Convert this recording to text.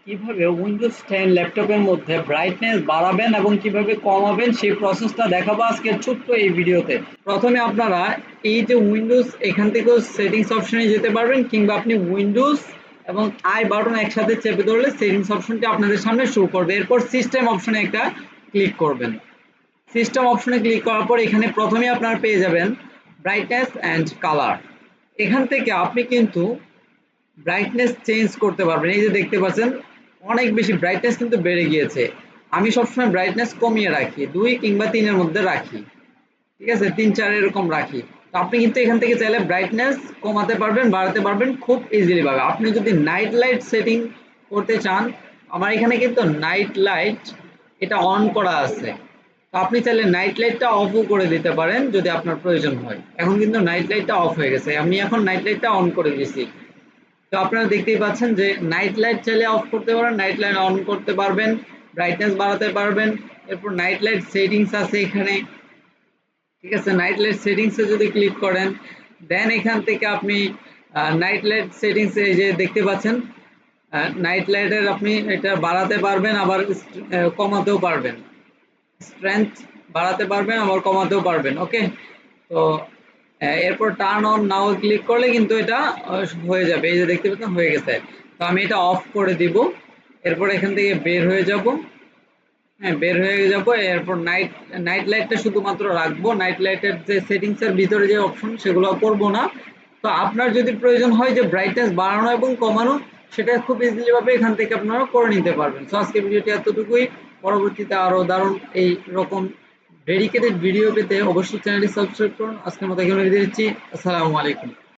কিভাবে উইন্ডোজ 10 ল্যাপটপের মধ্যে ব্রাইটনেস বাড়াবেন এবং কিভাবে কমাবেন সেই প্রসেসটা দেখাবো আজকের ছোট্ট এই ভিডিওতে। প্রথমে আপনারা এই যে উইন্ডোজ এখান থেকেও সেটিংস অপশনে যেতে পারবেন, কিংবা আপনি উইন্ডোজ এবং আই বাটন একসাথে চেপে ধরলে সেটিংস অপশনটি আপনাদের সামনে শো করবে। এরপর সিস্টেম অপশনে একটা ক্লিক করবেন। সিস্টেম অপশনে ক্লিক করার পর এখানে প্রথমেই আপনারা পেয়ে যাবেন ব্রাইটনেস অ্যান্ড কালার। এখান থেকে আপনি কিন্তু ব্রাইটনেস চেঞ্জ করতে পারবেন। এই যে দেখতে পাচ্ছেন অনেক বেশি ব্রাইটনেস কিন্তু বেড়ে গিয়েছে। আমি সবসময় ব্রাইটনেস কমিয়ে রাখি, 2 কিংবা 3 এর মধ্যে রাখি, ঠিক আছে, 3-4 এরকম রাখি। তো আপনি কিন্তু এখান থেকে চাইলে ব্রাইটনেস কমাতে পারবেন, বাড়াতে পারবেন খুব ইজিলি ভাবে। আপনি যদি নাইট লাইট সেটিং করতে চান, আমার এখানে কিন্তু নাইট লাইট এটা অন করা আছে। তো আপনি চাইলে নাইট লাইটটা অফও করে দিতে পারেন যদি আপনার প্রয়োজন হয়। এখন কিন্তু নাইট লাইটটা অফ হয়ে গেছে, আমি এখন নাইট লাইটটা অন করে দিয়েছি। তো আপনারা দেখতেই পাচ্ছেন যে নাইট লাইট চাইলে অফ করতে পারেন, নাইট লাইট অন করতে পারবেন, ব্রাইটনেস বাড়াতে পারবেন। এরপর নাইট লাইট সেটিংস আছে এখানে, ঠিক আছে। নাইট লাইট সেটিংসে যদি ক্লিক করেন, দেন এখান থেকে আপনি নাইট লাইট সেটিংসে এই যে দেখতে পাচ্ছেন নাইট লাইটের আপনি এটা বাড়াতে পারবেন, আবার কমাতেও পারবেন। স্ট্রেংথ বাড়াতে পারবেন, আবার কমাতেও পারবেন। ওকে, তো এরপর টার্ন অন নাও ক্লিক করলে কিন্তু এটা হয়ে যাবে। এই যে দেখতে পাচ্ছেন হয়ে গেছে। তো আমি এটা অফ করে দিব। এরপর এখান থেকে বের হয়ে যাব। হ্যাঁ, বের হয়ে যাব। এরপর নাইট নাইট লাইটটা শুধুমাত্র রাখবো। নাইট লাইটের যে সেটিংসের ভিতরে যে অপশন সেগুলো করব না। তো আপনার যদি প্রয়োজন হয় যে ব্রাইটনেস বাড়ানো এবং কমানো, সেটা খুব ইজিলি ভাবে এখান থেকে আপনারা করে নিতে পারবেন। সো আজকে ভিডিওটি এতটুকুই। পরবর্তীতে আরো দারুণ এই রকম ডেডিকেটেড ভিডিও পেতে অবশ্যই চ্যানেলটি সাবস্ক্রাইব করুন। আজকের মতো এখানে বিদায় নিচ্ছি। আসসালামু আলাইকুম।